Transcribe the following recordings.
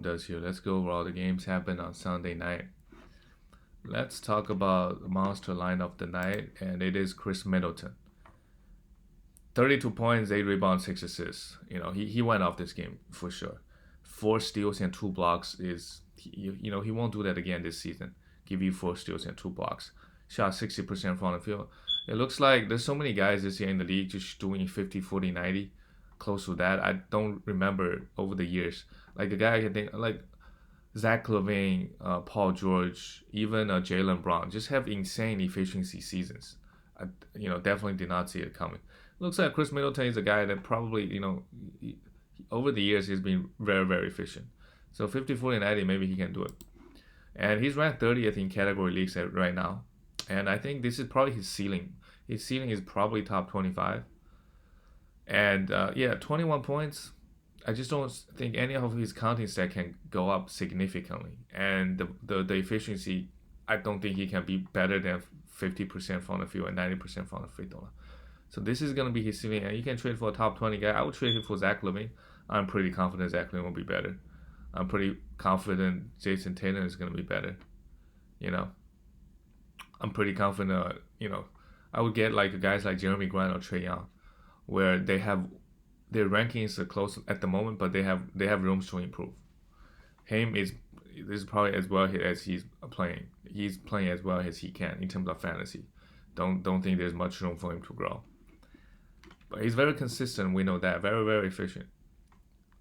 Does here. Let's go over all the games happened on Sunday night. Let's talk about the monster line of the night, and it is Chris Middleton. 32 points, 8 rebounds, 6 assists. He went off this game for sure. 4 steals and 2 blocks is he won't do that again this season. Give you 4 steals and 2 blocks. Shot 60% from the field. It looks like there's so many guys this year in the league just doing 50, 40, 90, close to that. I don't remember over the years. Like a guy I can think like Zach LaVine, Paul George, even Jalen Brown just have insane efficiency seasons. I, definitely did not see it coming. Looks like Chris Middleton is a guy that probably, over the years he's been very, very efficient. So 50, 40, 90, maybe he can do it. And he's ranked 30th in category leagues right now. And I think this is probably his ceiling. His ceiling is probably top 25. And yeah, 21 points. I just don't think any of his counting stat can go up significantly. And the efficiency, I don't think he can be better than 50% from the field and 90% from the free throw line. So this is going to be his ceiling. And you can trade for a top 20 guy. I would trade him for Zach LaVine. I'm pretty confident Zach LaVine will be better. I'm pretty confident Jason Tatum is going to be better. You know, I'm pretty confident. I would get like guys like Jeremy Grant or Trae Young, where they have their rankings are close at the moment, but they have rooms to improve. Him is this is probably as well as he's playing. He's playing as well as he can in terms of fantasy. Don't think there's much room for him to grow. But he's very consistent. We know that. Very, very efficient.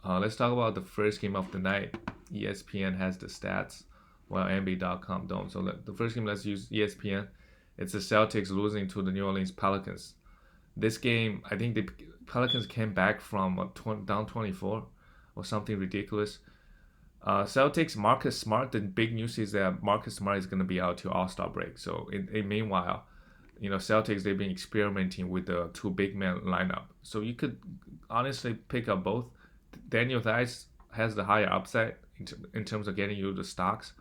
Let's talk about the first game of the night. ESPN has the stats, while NBA.com don't. So the first game, let's use ESPN. It's the Celtics losing to the New Orleans Pelicans. This game, I think the Pelicans came back from down 24 or something ridiculous. Celtics, Marcus Smart, the big news is that Marcus Smart is going to be out till All-Star break. So meanwhile, Celtics, they've been experimenting with the two big man lineup. So you could honestly pick up both. Daniel Theis has the higher upside in terms of getting you the stocks.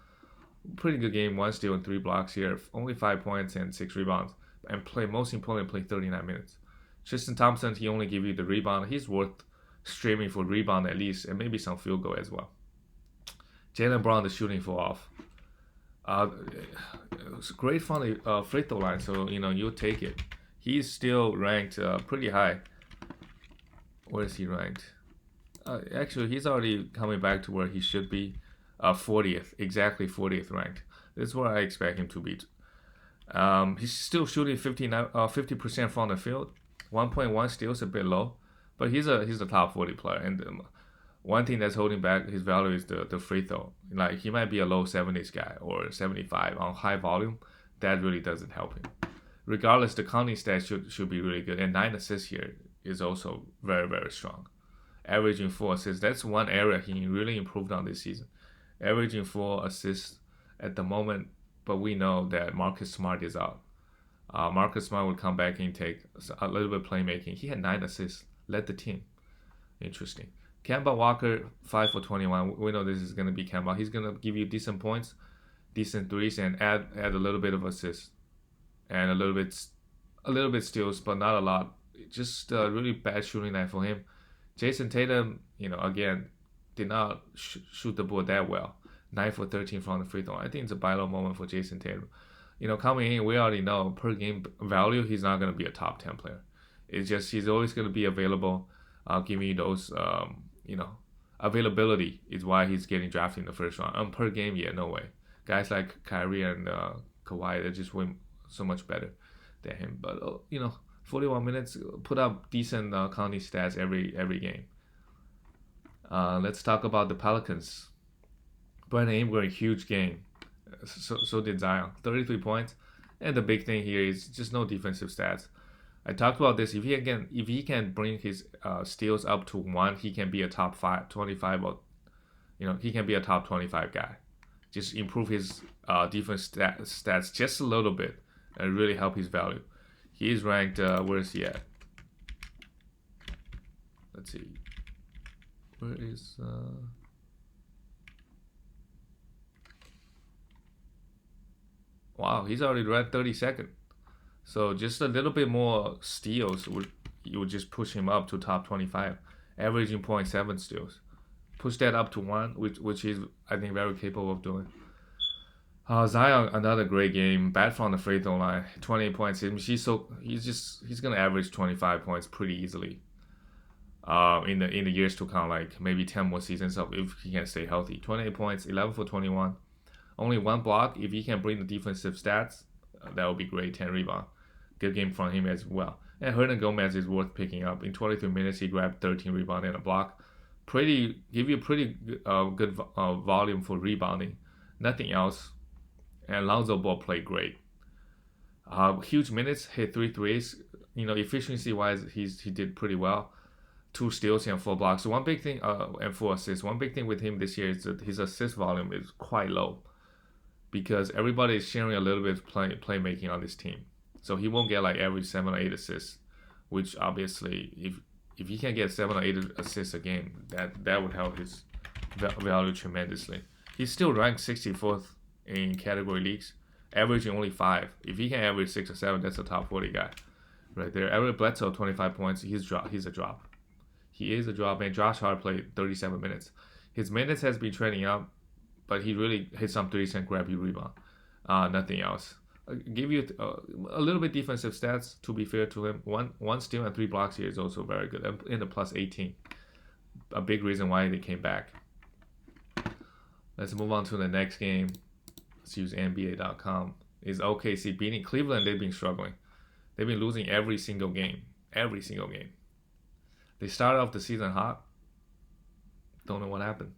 Pretty good game, 1 steal and 3 blocks here. Only 5 points and 6 rebounds. And most importantly, play 39 minutes. Tristan Thompson, he only give you the rebound. He's worth streaming for rebound at least, and maybe some field goal as well. Jalen Brown, the shooting fall off. It's great from the free throw line, so you'll take it. He's still ranked pretty high. Where is he ranked? Actually, he's already coming back to where he should be. 40th, exactly 40th ranked. This is where I expect him to be. He's still shooting 50% from the field. 1.1 steals a bit low, but he's a top 40 player. And one thing that's holding back his value is the free throw. Like he might be a low 70s guy or 75 on high volume. That really doesn't help him. Regardless, the counting stats should be really good. And 9 assists here is also very, very strong. Averaging 4 assists. That's one area he really improved on this season. Averaging 4 assists at the moment, but we know that Marcus Smart is out. Marcus Smart would come back and take a little bit of playmaking. He had 9 assists, led the team. Interesting. Kemba Walker, 5 for 21. We know this is going to be Kemba. He's going to give you decent points, decent threes, and add a little bit of assists and a little bit steals, but not a lot. Just a really bad shooting night for him. Jason Tatum, again, did not shoot the ball that well. 9 for 13 from the free throw. I think it's a buy low moment for Jason Tatum. Coming in, we already know per game value, he's not going to be a top 10 player. It's just he's always going to be available, giving you those, availability is why he's getting drafted in the first round. Per game, yeah, no way. Guys like Kyrie and Kawhi, they just win so much better than him. But 41 minutes, put up decent counting stats every game. Let's talk about the Pelicans. Brandon Ingram, huge game. So did Zion. 33 points. And the big thing here is just no defensive stats. I talked about this. If he can bring his steals up to 1, he can be a top 25 or he can be a top 25 guy. Just improve his defense stats just a little bit and really help his value. He is ranked, where is he at? Let's see. Where is wow, he's already ranked 32nd. So just a little bit more steals would just push him up to top 25, averaging .7 steals. push that up to 1, which he's, I think, very capable of doing. Zion, another great game. Bad from the free throw line. 28 points. He's gonna average 25 points pretty easily. In the years to come, like maybe 10 more seasons of if he can stay healthy. 28 points, 11 for 21, only 1 block. If he can bring the defensive stats, that would be great. 10 rebound, good game from him as well. And Hernangomez is worth picking up. In 23 minutes, he grabbed 13 rebound and a block. Give you pretty good volume for rebounding. Nothing else. And Lonzo Ball played great. Huge minutes, hit 3 threes. Efficiency wise, he did pretty well. 2 steals and 4 blocks. So one big thing, and 4 assists. One big thing with him this year is that his assist volume is quite low, because everybody is sharing a little bit of playmaking on this team. So he won't get like every 7 or 8 assists, which obviously, if he can get 7 or 8 assists a game, that would help his value tremendously. He's still ranked 64th in category leagues, averaging only 5. If he can average 6 or 7, that's a top 40 guy right there. Eric Bledsoe, 25 points. He's a drop. He is a drop, and Josh Hart played 37 minutes. His minutes has been trending up, but he really hit some threes and grab you rebound. Nothing else. Give you a little bit defensive stats, to be fair to him. One steal and 3 blocks here is also very good, in the plus 18. A big reason why they came back. Let's move on to the next game. Let's use NBA.com. Is OKC beating Cleveland? They've been struggling. They've been losing every single game. Every single game. They started off the season hot. Don't know what happened.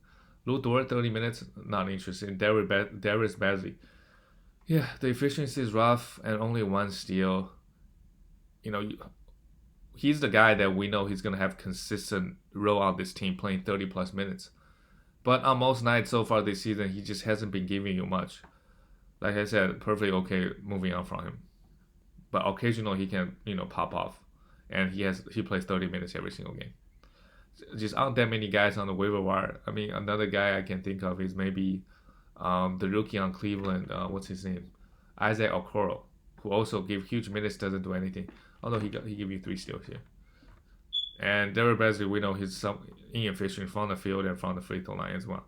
Lou Dort, 30 minutes, not interested. Darius Bazley. Yeah, the efficiency is rough and only 1 steal. He's the guy that we know he's going to have consistent role on this team, playing 30 plus minutes. But on most nights so far this season, he just hasn't been giving you much. Like I said, perfectly okay moving on from him. But occasionally he can, pop off. And he plays 30 minutes every single game. Just aren't that many guys on the waiver wire. I mean, another guy I can think of is maybe the rookie on Cleveland. What's his name? Isaac Okoro, who also give huge minutes, doesn't do anything. Although he give you 3 steals here. And Derek Bazley, we know he's inefficient from the field and from the free throw line as well.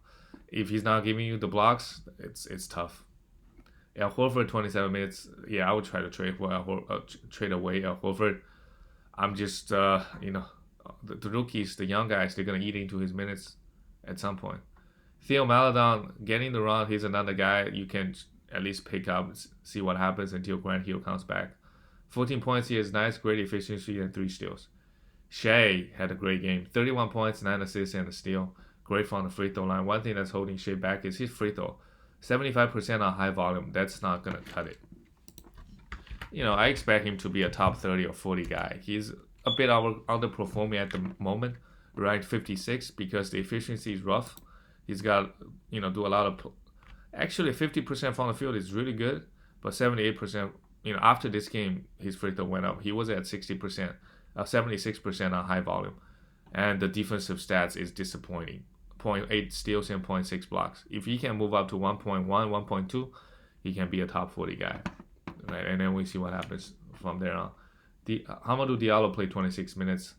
If he's not giving you the blocks, it's tough. Al Horford, 27 minutes. Yeah, I would try to trade away Al Horford. I'm just, the rookies, the young guys, they're going to eat into his minutes at some point. Theo Maledon, getting the run, he's another guy you can at least pick up, see what happens until Grant Hill comes back. 14 points here is nice, great efficiency, and 3 steals. Shea had a great game. 31 points, 9 assists, and a steal. Great from the free throw line. One thing that's holding Shea back is his free throw. 75% on high volume. That's not going to cut it. I expect him to be a top 30 or 40 guy. He's a bit underperforming at the moment, ranked 56, because the efficiency is rough. He's got, do a lot of... Actually, 50% from the field is really good, but 78%, after this game, his free throw went up. He was at 60%, 76% on high volume. And the defensive stats is disappointing. 0.8 steals and 0.6 blocks. If he can move up to 1.1, 1.2, he can be a top 40 guy. Right, and then we see what happens from there on. Hamidou Diallo played 26 minutes.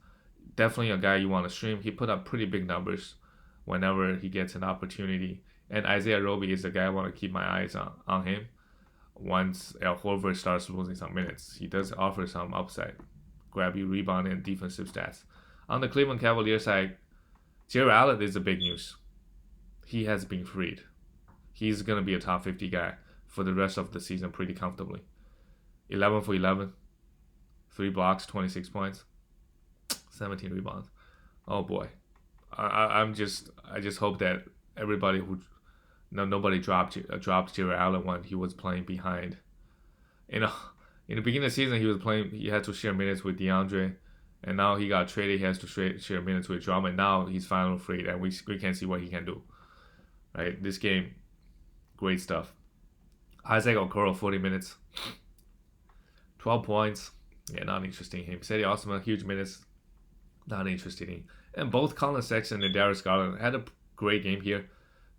Definitely a guy you want to stream. He put up pretty big numbers whenever he gets an opportunity. And Isaiah Roby is the guy I want to keep my eyes on him. Once Al Horford starts losing some minutes, he does offer some upside. Grab you, rebound, and defensive stats. On the Cleveland Cavaliers side, Jarrett Allen is the big news. He has been freed. He's going to be a top 50 guy for the rest of the season pretty comfortably. 11 for 11, 3 blocks, 26 points, 17 rebounds. Oh boy, I just hope that nobody dropped Jarrett Allen when he was playing behind. In the beginning of the season, he had to share minutes with DeAndre, and now he got traded. He has to share minutes with Drummond. Now he's finally freed, and we can see what he can do. Right, this game, great stuff. Isaac Okoro, 40 minutes. 12 points. Yeah, not interested in him. Sadie Osman, huge minutes. Not interested in him. And both Colin Sexton and Darius Garland had a great game here.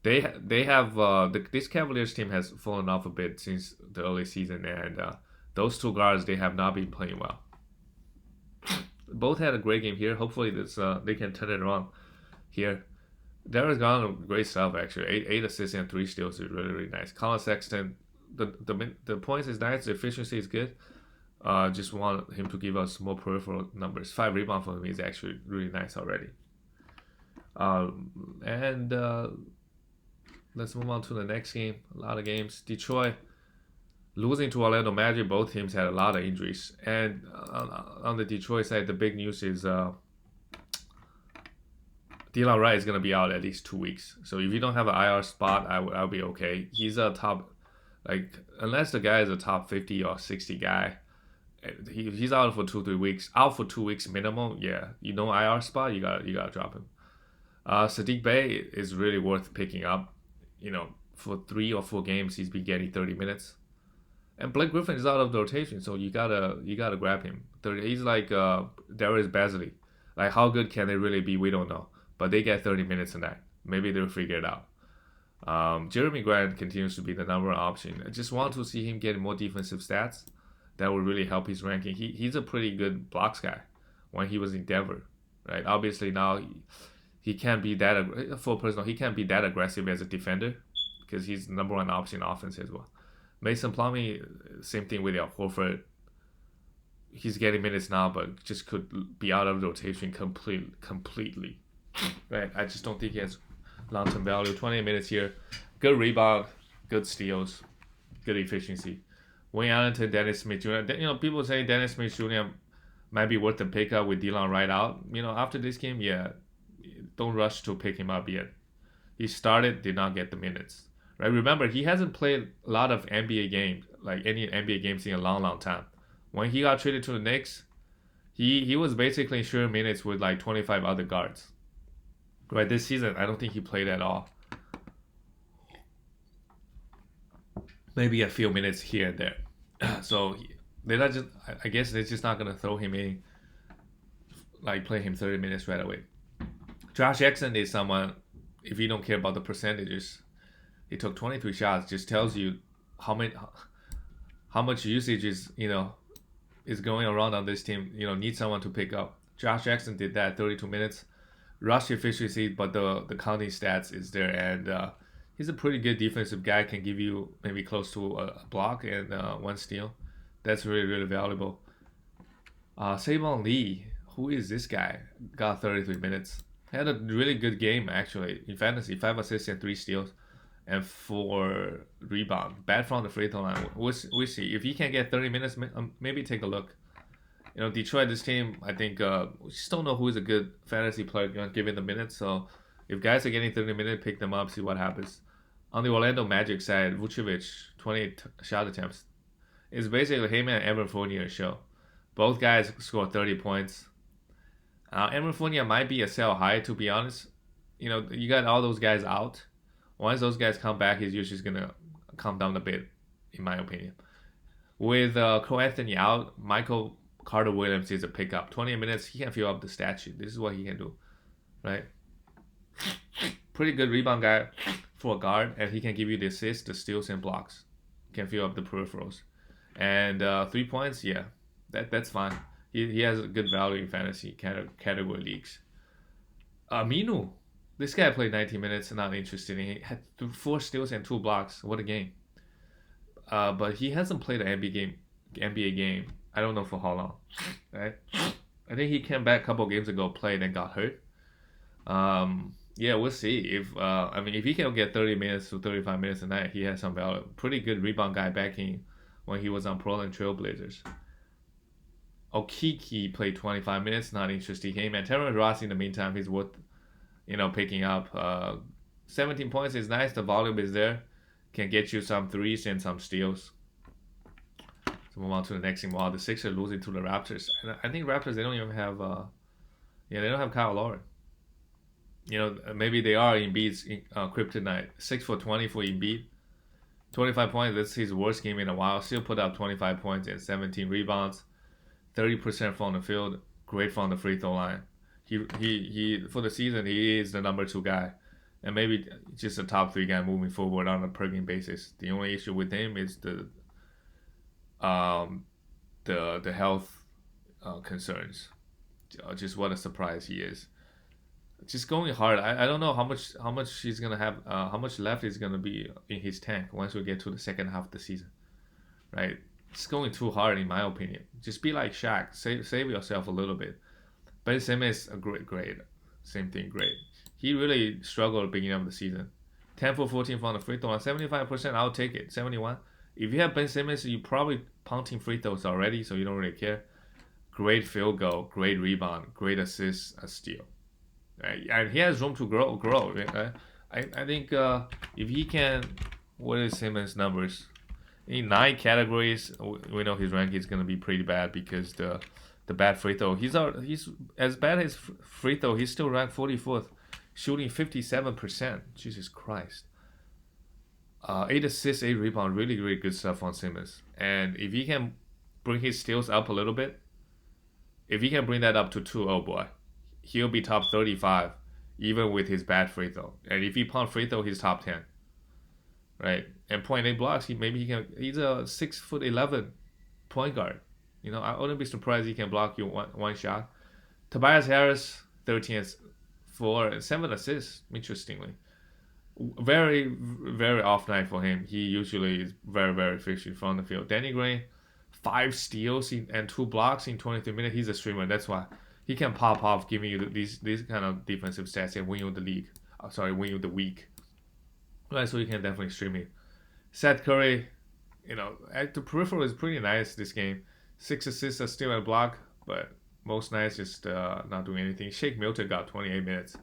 They have this Cavaliers team has fallen off a bit since the early season, and those 2 guards, they have not been playing well. Both had a great game here. Hopefully they can turn it around here. Darius Garland, great stuff actually. Eight assists and 3 steals is really really nice. Colin Sexton, the points is nice. The efficiency is good. Just want him to give us more peripheral numbers. 5 rebounds for him is actually really nice already. And let's move on to the next game. A lot of games. Detroit losing to Orlando Magic. Both teams had a lot of injuries. And on the Detroit side, the big news is Delon Wright is going to be out at least 2 weeks. So if you don't have an IR spot, I'll be okay. He's a top, like, unless the guy is a top 50 or 60 guy, he's out for 2-3 weeks. Out for 2 weeks minimum. Yeah, IR spot, you gotta drop him. Sadiq Bey is really worth picking up. For 3 or 4 games, he's been getting 30 minutes. And Blake Griffin is out of the rotation, so you gotta grab him. He's like Darius Bazley. Like, how good can they really be? We don't know. But they get 30 minutes a night. Maybe they'll figure it out. Jeremy Grant continues to be the number one option. I just want to see him get more defensive stats. That would really help his ranking. He's a pretty good blocks guy when he was in Denver, right? Obviously now he can't be that he can't be that aggressive as a defender because he's the number one option offense as well. Mason Plumlee, same thing with Horford. He's getting minutes now, but just could be out of rotation completely. Right? I just don't think he has long-term value. 20 minutes here, good rebound, good steals, good efficiency. Wayne Ellington, Dennis Smith Jr. People say Dennis Smith Jr. might be worth the pickup with Delon Wright out. After this game, yeah, don't rush to pick him up yet. He started, did not get the minutes. Right? Remember, he hasn't played a lot of NBA games, like any NBA games in a long time. When he got traded to the Knicks, he was basically sharing minutes with like 25 other guards. Right, this season, I don't think he played at all. Maybe a few minutes here and there. So they're not just. I guess they're just not gonna throw him in, like play him 30 minutes right away. Josh Jackson is someone. If you don't care about the percentages, he took 23 shots. Just tells you how much usage is is going around on this team. Need someone to pick up. Josh Jackson did that 32 minutes. Rush efficiency, but the counting stats is there, and he's a pretty good defensive guy. Can give you maybe close to a block and 1 steal. That's really really valuable. Savon Lee, who is this guy? Got 33 minutes. Had a really good game actually in fantasy. 5 assists and 3 steals, and 4 rebounds. Bad from the free throw line. We'll see if he can get 30 minutes. Maybe take a look. Detroit, this team, I think we just don't know who is a good fantasy player given the minutes. So if guys are getting 30 minutes, pick them up, see what happens. On the Orlando Magic side, Vucevic, 28 shot attempts. It's basically him and Evan Fournier show. Both guys scored 30 points. Evan Fournier might be a sell high, to be honest. You got all those guys out. Once those guys come back, he's usually going to come down a bit, in my opinion. With Cole Anthony out, Michael Carter Williams is a pickup. 20 minutes, he can fill up the stat sheet. This is what he can do, right? Pretty good rebound guy for a guard, and he can give you the assists, the steals, and blocks. Can fill up the peripherals. And 3 points, yeah, that's fine. He has a good value in fantasy category leagues. Minu, this guy played 19 minutes, not interested. He had 4 steals and 2 blocks. What a game. But he hasn't played an NBA game. I don't know for how long, right? I think he came back a couple games ago, played and got hurt. Yeah, we'll see. If he can get 30 minutes to 35 minutes a night, he has some value. Pretty good rebound guy back in when he was on Portland Trailblazers. Okiki played 25 minutes, not interested. Him and Terrence Ross in the meantime, he's worth picking up. 17 points is nice. The volume is there. Can get you some threes and some steals. So move on to the next thing. Wow, the Sixers losing to the Raptors. And I think Raptors, they don't even have they don't have Kyle Lowry. Maybe they are Embiid's kryptonite. 6 for 20 for Embiid. 25 points, that's his worst game in a while. Still put up 25 points and 17 rebounds. 30% from the field. Great from the free throw line. He for the season, he is the number 2 guy. And maybe just a top 3 guy moving forward on a per game basis. The only issue with him is the health concerns. Just what a surprise he is. just going hard. I don't know how much he's gonna have, how much left is gonna be in his tank once we get to the second half of the season, right? It's going too hard in my opinion. Just be like Shaq, save yourself a little bit. Ben Simmons a great, same thing, great. He really struggled at the beginning of the season. 10 for 14 from the free throw, 75%. I'll take it. 71. If you have Ben Simmons, you probably punting free throws already, so you don't really care. Great field goal, great rebound, great assist, a steal. Right? And he has room to grow. Right? I think if he can, what is Simmons' numbers? In 9 categories, we know his rank is gonna be pretty bad because the bad free throw. He's as bad as free throw. He's still ranked 44th, shooting 57%. Jesus Christ. 8 assists, 8 rebounds, really, really good stuff on Simmons. And if he can bring his steals up a little bit, if he can bring that up to 2, oh boy, he'll be top 35, even with his bad free throw. And if he punt free throw, he's top 10, right? And 0.8 blocks, he's a 6'11" point guard. I wouldn't be surprised he can block you one shot. Tobias Harris, 13 for 7 assists, interestingly. Very, very off night for him. He usually is very, very efficient from the field. Danny Green, 5 steals and 2 blocks in 23 minutes. He's a streamer. That's why he can pop off, giving you these kind of defensive stats and win you the league. Win you the week. Right, so you can definitely stream it. Seth Curry, the peripheral is pretty nice this game. 6 assists, a steal and a block, but most nights just not doing anything. Shake Milton got 28 minutes.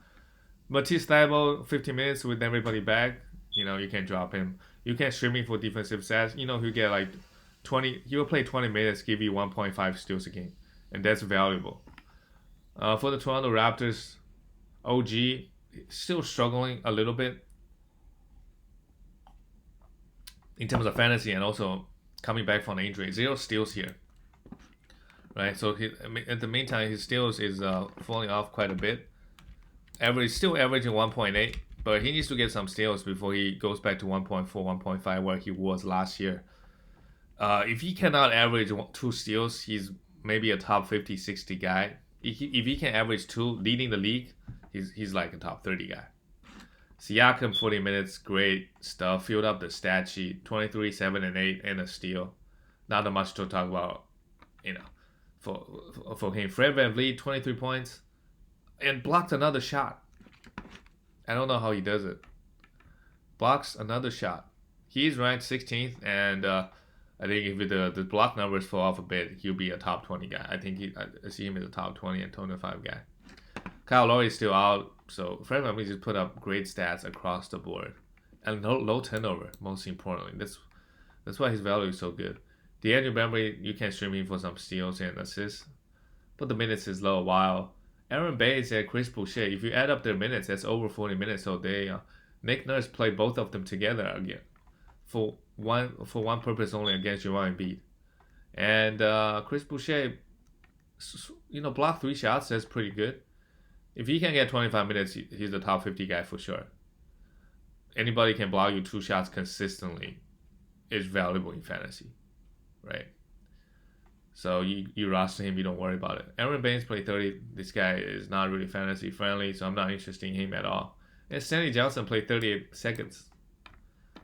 Matisse Thybulle, 15 minutes with everybody back. You can drop him. You can stream him for defensive stats. He'll get like 20. He will play 20 minutes, give you 1.5 steals a game, and that's valuable. For the Toronto Raptors, OG still struggling a little bit in terms of fantasy and also coming back from the injury. 0 steals here, right? So at the meantime, his steals is falling off quite a bit. Still averaging 1.8, but he needs to get some steals before he goes back to 1.4, 1.5 where he was last year. If he cannot average 2 steals, he's maybe a top 50, 60 guy. If he can average 2, leading the league, he's like a top 30 guy. Siakam, 40 minutes, great stuff. Filled up the stat sheet, 23, 7, and 8, and a steal. Not that much to talk about, for him. Fred VanVleet, 23 points. And blocked another shot. I don't know how he does it. Blocks another shot. He's ranked 16th, and I think if the block numbers fall off a bit, he'll be a top 20 guy. I see him as a top 20 and 25 guy. Kyle Lowry is still out, so Fred VanVleet just put up great stats across the board. And low turnover, most importantly. That's why his value is so good. DeAndre Bembry, you can stream him for some steals and assists, but the minutes is low, while Aaron Bates and Chris Boucher, if you add up their minutes, that's over 40 minutes. So Nick Nurse played both of them together again for one purpose only against Joel Embiid. And Chris Boucher, blocked 3 shots. That's pretty good. If he can get 25 minutes, he's the top 50 guy for sure. Anybody can block you 2 shots consistently is valuable in fantasy, right? So you roster him, you don't worry about it. Aaron Baines played 30. This guy is not really fantasy friendly, so I'm not interested in him at all. And Stanley Johnson played 38 seconds.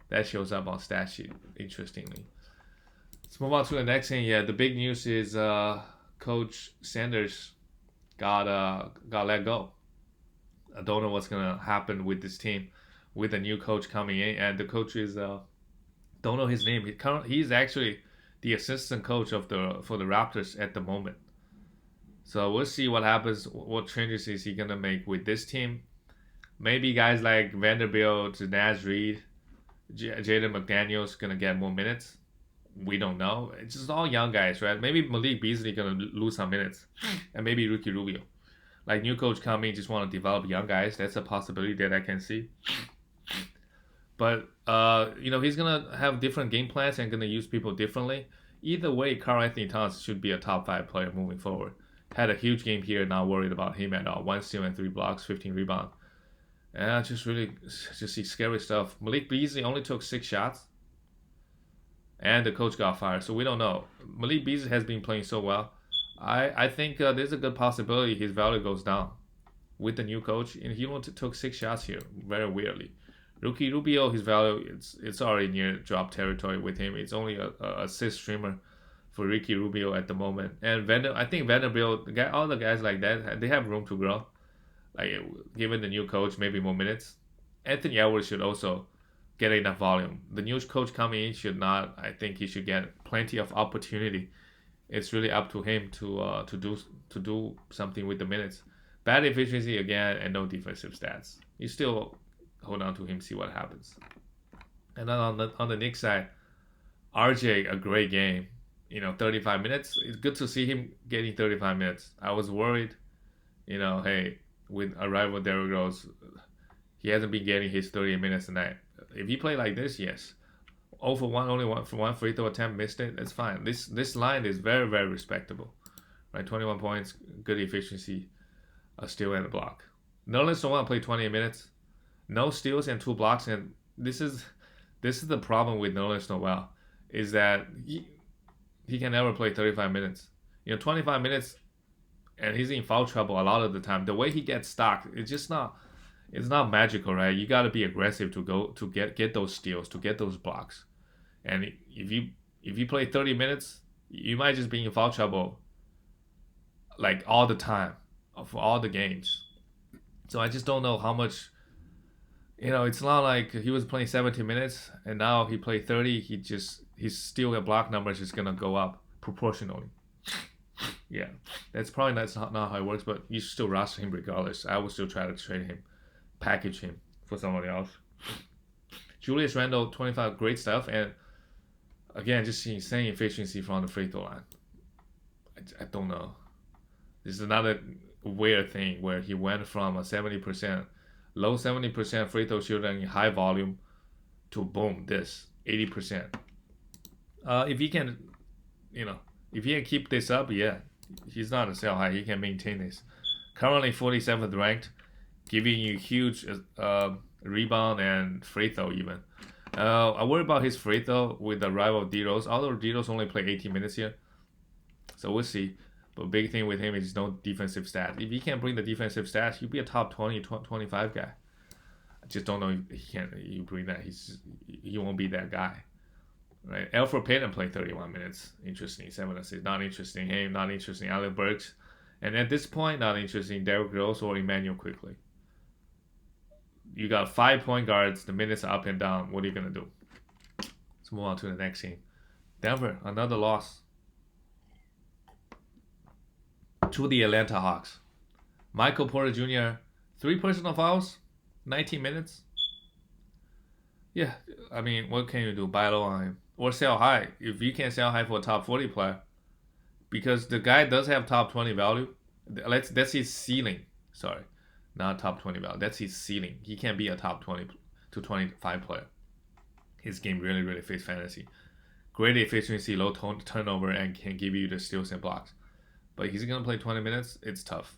That shows up on stat sheet, interestingly. Let's move on to the next thing. Yeah, the big news is Coach Sanders got let go. I don't know what's gonna happen with this team, with a new coach coming in, and the coach is don't know his name. He's actually the assistant coach for the Raptors at the moment. So we'll see what happens. What changes is he gonna make with this team? Maybe guys like Vanderbilt, Naz Reid, Jaden McDaniels gonna get more minutes. We don't know. It's just all young guys, right? Maybe Malik Beasley gonna lose some minutes, and maybe Ricky Rubio. Like new coach coming, just want to develop young guys. That's a possibility that I can see. But he's gonna have different game plans and gonna use people differently. Either way, Karl Anthony Towns should be a top 5 player moving forward. Had a huge game here, not worried about him at all. 1 steal and 3 blocks, 15 rebounds. And I just see scary stuff. Malik Beasley only took 6 shots, and the coach got fired. So we don't know. Malik Beasley has been playing so well. I think there's a good possibility his value goes down. with the new coach, and he only took 6 shots here, very weirdly. Rookie Rubio, his value, it's already near drop territory with him. It's only a assist streamer for Ricky Rubio at the moment. And I think Vanderbilt, all the guys like that, they have room to grow. Like, given the new coach, maybe more minutes. Anthony Edwards should also get enough volume. The new coach coming in should not. I think he should get plenty of opportunity. It's really up to him to do something with the minutes. Bad efficiency again and no defensive stats. You still hold on to him, see what happens. And then on the Knicks side, RJ, a great game. 35 minutes. It's good to see him getting 35 minutes. I was worried, hey, with arrival Derrick Rose, he hasn't been getting his 30 minutes a night. If he play like this, yes. 0 for 1, only one free throw attempt, missed it. That's fine. This line is very, very respectable. Right, 21 points, good efficiency, a steal and a block. Nerlens Noel played 20 minutes, no steals and 2 blocks, and this is the problem with Nerlens Noel, is that he can never play 35 minutes. 25 minutes, and he's in foul trouble a lot of the time. The way he gets stocked, it's not magical, right? You got to be aggressive to get those steals, to get those blocks. And if you play 30 minutes, you might just be in foul trouble like all the time for all the games. So I just don't know how much. It's not like he was playing 17 minutes and now he played 30. His steal and block numbers is gonna go up proportionally. Yeah, that's probably not how it works, but you still roster him regardless. I would still try to trade him, package him for somebody else. Julius Randle, 25, great stuff, and again, just insane efficiency from the free throw line. I don't know. This is another weird thing where he went from a 70%, low 70% free throw shooter in high volume to boom, this 80%. If he can, if he can keep this up, yeah, he's not a sell high. He can maintain this. Currently 47th ranked, giving you huge rebound and free throw even. I worry about his free throw with the arrival of D-Rose, although D-Rose only played 18 minutes here. So we'll see. But big thing with him is no defensive stats. If he can bring the defensive stats, he'll be a top 20, 25 guy. I just don't know if he can. You bring that, he won't be that guy. Right? Elfrid Payton played 31 minutes. Interesting. 7 assists. Not interesting. Him. Not interesting. Alec Burks. And at this point, not interesting. Derrick Rose or Emmanuel Quickley. You got 5 point guards. The minutes are up and down. What are you going to do? Let's move on to the next team. Denver, another loss to the Atlanta Hawks. Michael Porter Jr., 3 personal fouls, 19 minutes. Yeah, I mean, what can you do? Buy low on him. Or sell high. If you can't sell high for a top 40 player, because the guy does have top 20 value. That's his ceiling. Sorry, not top 20 value. That's his ceiling. He can be a top 20 to 25 player. His game really, really fits fantasy. Great efficiency, low turnover, and can give you the steals and blocks. But he's going to play 20 minutes. It's tough.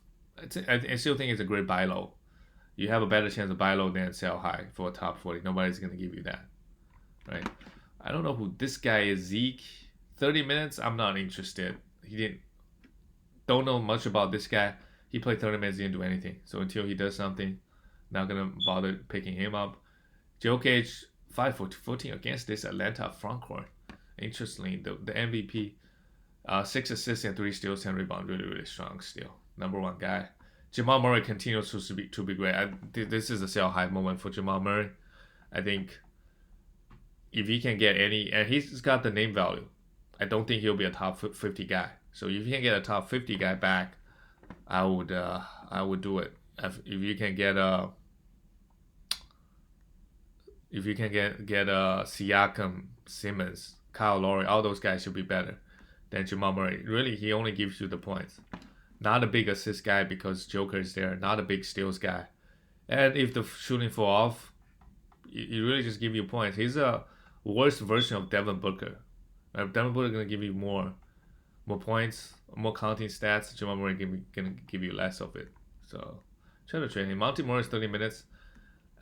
I still think it's a great buy low. You have a better chance of buy low than sell high for a top 40. Nobody's going to give you that. Right? I don't know who this guy is. Zeke. 30 minutes, I'm not interested. Don't know much about this guy. He played 30 minutes, didn't do anything. So until he does something, not going to bother picking him up. Jokic, 5 for 14 against this Atlanta frontcourt. Interestingly, the MVP. 6 assists and 3 steals, 10 rebounds. Really, really strong still. Number 1 guy. Jamal Murray continues to be great. This is a sell high moment for Jamal Murray. I think if he can get any, and he's got the name value, I don't think he'll be a top 50 guy. So if you can get a top 50 guy back, I would do it. If you can get Siakam, Simmons, Kyle Lowry, all those guys should be better than Jamal Murray. Really, he only gives you the points. Not a big assist guy because Joker is there. Not a big steals guy. And if the shooting fall off, he really just give you points. He's a worse version of Devin Booker. Devin Booker going to give you more points, more counting stats. Jamal Murray going to give you less of it. So try to trade him. Monty Morris 30 minutes.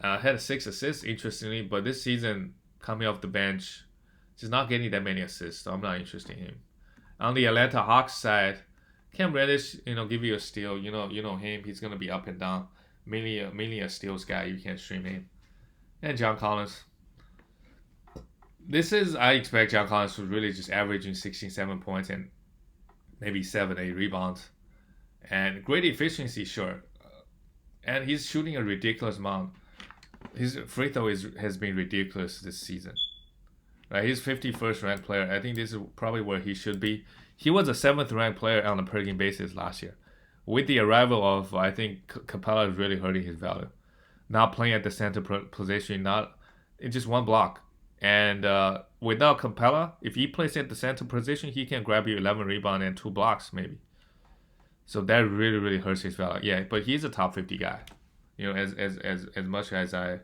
Had 6 assists, interestingly, but this season coming off the bench, just not getting that many assists. So I'm not interested in him. On the Atlanta Hawks side, Cam Reddish, give you a steal. You know him. He's gonna be up and down. Mainly a steals guy. You can stream him. And John Collins. I expect John Collins to really just averaging 16, 7 points and maybe 7, 8 rebounds. And great efficiency, sure. And he's shooting a ridiculous amount. His free throw has been ridiculous this season. Right, he's 51st ranked player. I think this is probably where he should be. He was a 7th ranked player on a per game basis last year. With the arrival of, I think Capella is really hurting his value. Not playing at the center position, it's just one block. And without Capella, if he plays at the center position, he can grab you 11 rebound and 2 blocks maybe. So that really, really hurts his value. Yeah, but he's a top 50 guy. As much as I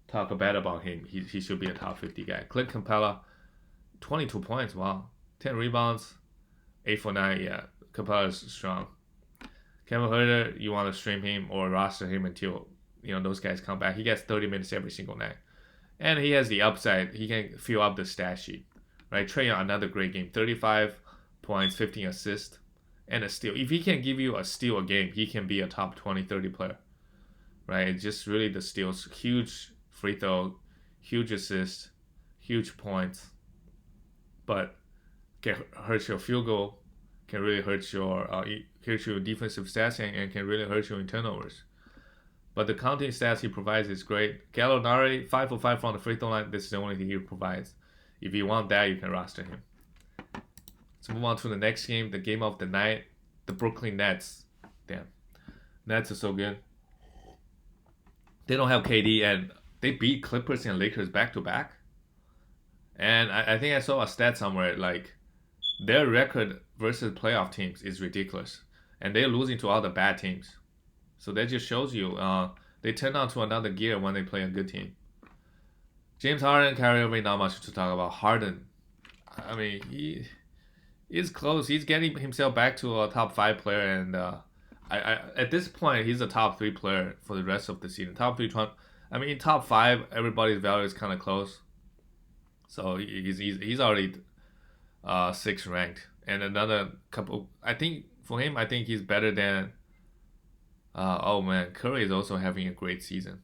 talk bad about him, he should be a top 50 guy. Clint Capella, 22 points. Wow, 10 rebounds, 8 for 9. Yeah, Capella is strong. Kevin Huerter, you want to stream him or roster him until those guys come back. He gets 30 minutes every single night. And he has the upside. He can fill up the stat sheet. Right? Trae Young, another great game. 35 points, 15 assists, and a steal. If he can give you a steal a game, he can be a top 20, 30 player. Right? It's just really the steals. Huge free throw, huge assist, huge points. But can hurt your field goal, can really hurt your defensive stats, and can really hurt you in turnovers. But the counting stats he provides is great. Gallinari, 5 for 5 from the free throw line. This is the only thing he provides. If you want that, you can roster him. Let's move on to the next game, the game of the night, the Brooklyn Nets. Damn, Nets are so good. They don't have KD, and they beat Clippers and Lakers back to back. And I think I saw a stat somewhere like their record versus playoff teams is ridiculous, and they're losing to all the bad teams. So that just shows you they turn on to another gear when they play a good team. James Harden, Kyrie Irving, not much to talk about. Harden, I mean, he is close. He's getting himself back to a top 5 player, and I at this point he's a top 3 player for the rest of the season. Top 3, I mean, in top 5, everybody's value is kind of close. So he's already 6th ranked, and another couple. I think for him, I think he's better than. Oh man, Curry is also having a great season.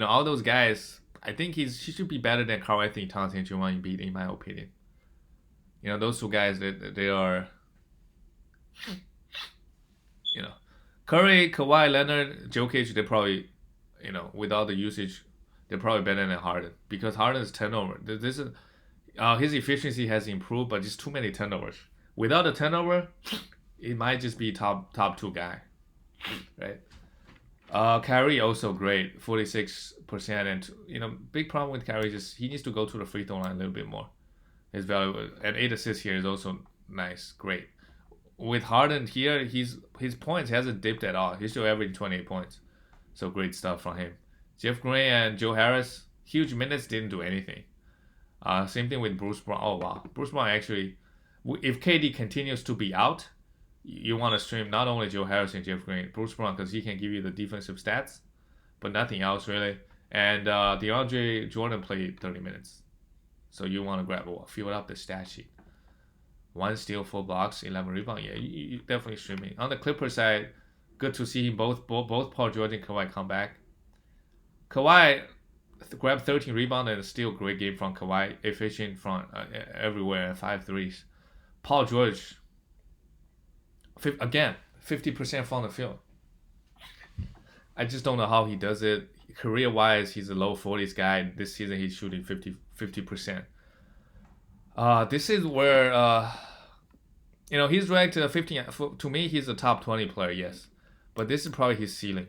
All those guys, I think he should be better than Karl Anthony Towns and Joel Embiid, in my opinion. Those 2 guys, they are. Curry, Kawhi Leonard, Jokic, they probably, without the usage, they're probably better than Harden, because Harden's turnover. This is his efficiency has improved, but just too many turnovers. Without a turnover, it might just be top 2 guy. Right. Kyrie also great, 46%, and big problem with Kyrie is he needs to go to the free throw line a little bit more. His value and 8 assists here is also nice, great. With Harden here, his points hasn't dipped at all. He's still averaging 28 points, so great stuff from him. Jeff Green and Joe Harris, huge minutes, didn't do anything. Same thing with Bruce Brown. Oh wow, Bruce Brown actually, if KD continues to be out, you want to stream not only Joe Harris and Jeff Green, Bruce Brown, because he can give you the defensive stats, but nothing else really. And DeAndre Jordan played 30 minutes. So you want to grab fill up the stat sheet. 1 steal, 4 blocks, 11 rebounds. Yeah, you definitely streaming. On the Clippers side, good to see both Paul George and Kawhi come back. Kawhi grabbed 13 rebounds and still great game from Kawhi, efficient from everywhere and 5 threes. Paul George, again, 50% from the field. I just don't know how he does it. Career-wise, he's a low 40s guy. This season, he's shooting 50%. This is where, he's ranked 15. To me, he's a top 20 player, yes. But this is probably his ceiling.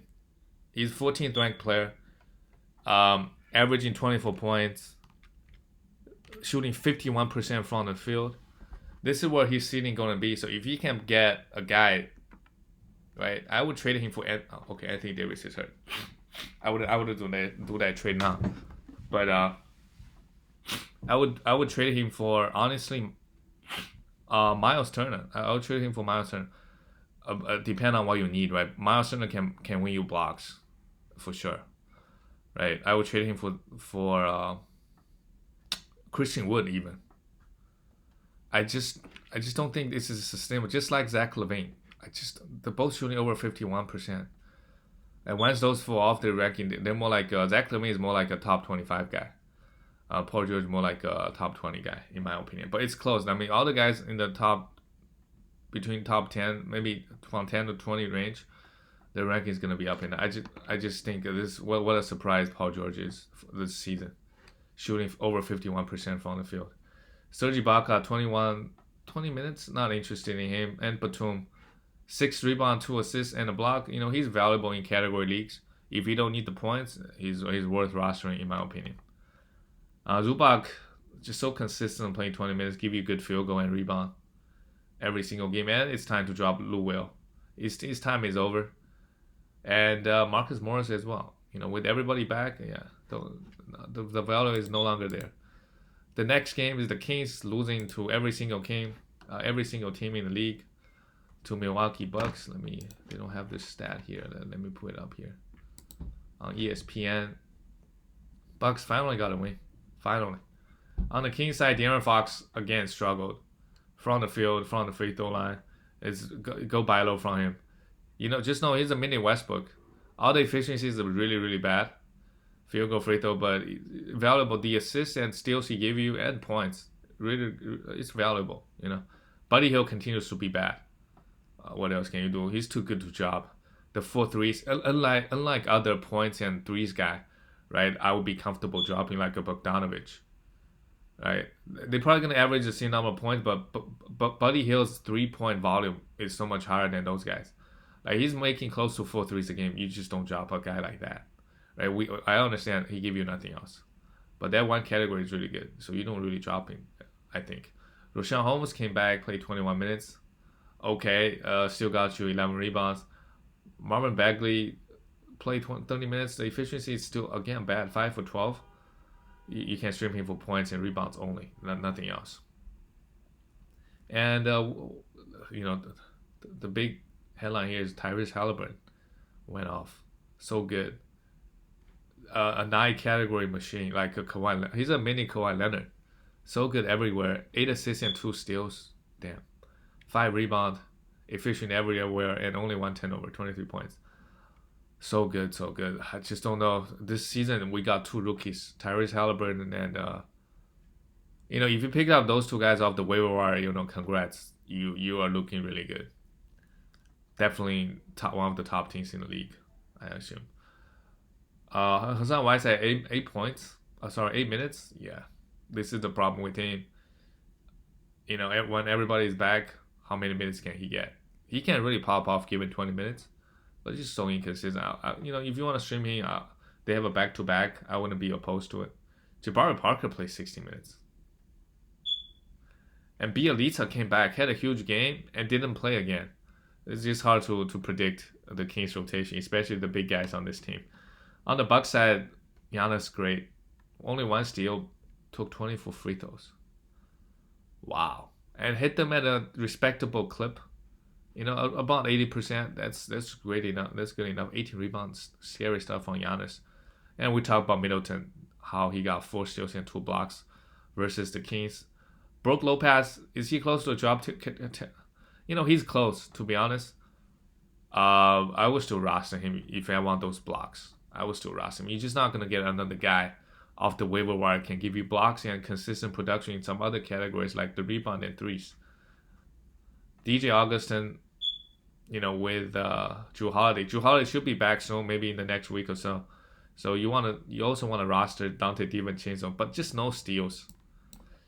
He's 14th ranked player, averaging 24 points, shooting 51% from the field. This is where his ceiling going to be. So if he can get a guy, right, I would trade him for. Okay, Anthony Davis is hurt. I would do that trade now, but I would trade him for, honestly, Miles Turner. I would trade him for Miles Turner. Depend on what you need, right? Miles Turner can win you blocks, for sure, right? I would trade him for Christian Wood even. I just don't think this is sustainable. Just like Zach LaVine, they're both shooting over 51%. And once those fall off the ranking, they're more like Zach LaVine is more like a top 25 guy. Paul George more like a top 20 guy in my opinion. But it's close. I mean, all the guys in the between top 10, maybe from 10 to 20 range, their ranking is gonna be up. And I just think this what a surprise Paul George is this season, shooting over 51% from the field. Serge Ibaka 20 minutes, not interested in him. And Batum, 6 rebounds, 2 assists, and a block. You know, he's valuable in category leagues. If you don't need the points, he's worth rostering in my opinion. Zubac, just so consistent playing 20 minutes, give you a good field goal and rebound every single game. And it's time to drop Lou Will. His time is over. And Marcus Morris as well. You know, with everybody back, yeah, the value is no longer there. The next game is the Kings losing to every single team in the league, to Milwaukee Bucks. They don't have this stat here. Let me put it up here on ESPN. Bucks finally got a win. Finally. On the Kings side, De'Aaron Fox again struggled from the field, from the free throw line. It's go by low from him. You know, just know he's a mini Westbrook. All the efficiencies are really, really bad. Field goal, free throw, but valuable. The assists and steals he gave you and points, really, it's valuable. You know, Buddy Hield continues to be bad. What else can you do? He's too good to job. The 4 threes, unlike other points and threes guy, right? I would be comfortable dropping like a Bogdanovich, right? They're probably gonna average the same number of points, but Buddy Hield's 3-point volume is so much higher than those guys. Like he's making close to 4 threes a game. You just don't drop a guy like that, right? I understand he give you nothing else, but that one category is really good, so you don't really drop him. I think. Rashawn Holmes came back, played 21 minutes. Okay, still got you 11 rebounds. Marvin Bagley played 30 minutes. The efficiency is still again bad, 5 for 12. You can stream him for points and rebounds only, nothing else. And you know, the big headline here is Tyrese Halliburton went off. So good. A 9 category machine, like a Kawhi. He's a mini Kawhi Leonard. So good everywhere. 8 assists and 2 steals. Damn. 5 rebounds. Efficient everywhere and only 1 turnover. 23 points. So good, so good. I just don't know. This season we got 2 rookies, Tyrese Halliburton and you know, if you pick up those 2 guys off the waiver wire, you know, congrats. You are looking really good. Definitely one of the top teams in the league, I assume. Hassan Whiteside 8 points. 8 minutes. Yeah, this is the problem with him. You know, when everybody's back, how many minutes can he get? He can really pop off given 20 minutes, but it's just so inconsistent. You know, if you want to stream him, they have a back-to-back. I wouldn't be opposed to it. Jabari Parker plays 60 minutes. And Bielitsa came back, had a huge game, and didn't play again. It's just hard to predict the Kings rotation, especially the big guys on this team. On the Bucks side, Giannis great. Only 1 steal, took 24 free throws. Wow. And hit them at a respectable clip. You know, about 80%. That's great enough. That's good enough. 18 rebounds. Scary stuff on Giannis. And we talked about Middleton, how he got 4 steals and 2 blocks versus the Kings. Brook Lopez, is he close to a drop? You know, he's close, to be honest. I would still roster him if I want those blocks. I would still roster him. You're just not going to get another guy off the waiver wire can give you blocks and consistent production in some other categories like the rebound and threes. DJ Augustin, you know, with Jrue Holiday. Jrue Holiday should be back soon, maybe in the next week or so. So you also want to roster Dante DiVincenzo, but just no steals.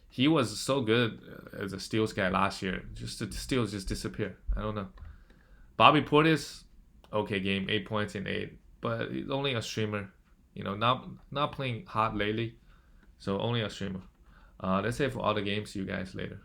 He was so good as a steals guy last year. Just the steals just disappear. I don't know. Bobby Portis, okay game, 8 points in 8, but he's only a streamer. You know, not playing hot lately, so only a streamer. That's it for all the games. See you guys later.